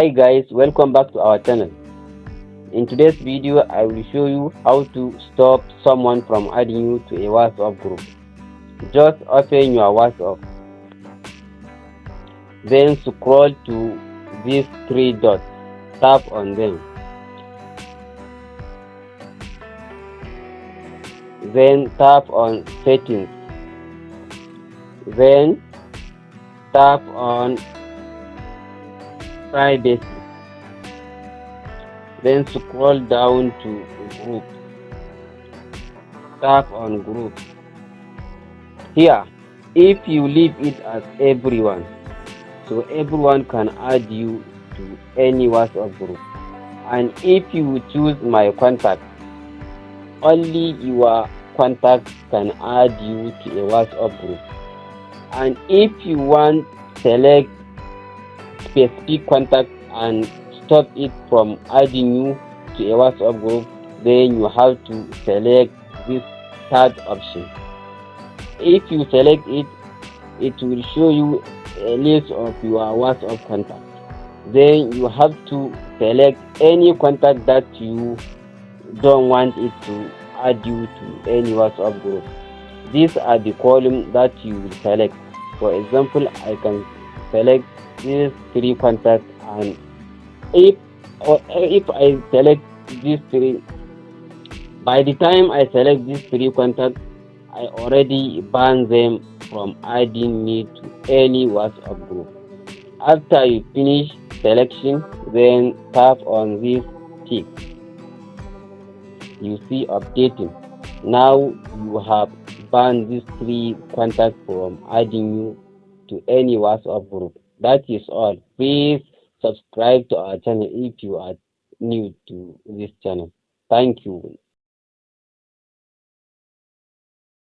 Hi guys, welcome back to our channel. In today's video, I will show you how to stop someone from adding you to a WhatsApp group. Just open your WhatsApp, then scroll to these three dots, tap on them, then tap on settings, then tap on privacy, then scroll down to group, tap on group. Here, if you leave it as everyone, so everyone can add you to any WhatsApp group, and if you choose my contact, only your contact can add you to a WhatsApp group. And if you want select specific contact and stop it from adding you to a WhatsApp group, then you have to select this third option. If you select it, it will show you a list of your WhatsApp contacts. Then you have to select any contact that you don't want it to add you to any WhatsApp group. These are the columns that you will select. For example, I can select these three contacts, and if I select these three, by the time I select these three contacts, I already ban them from adding me to any WhatsApp group. After you finish selection, then tap on this tick. You see updating. Now you have banned these three contacts from adding you to any WhatsApp group. That is all. Please subscribe to our channel if you are new to this channel. Thank you.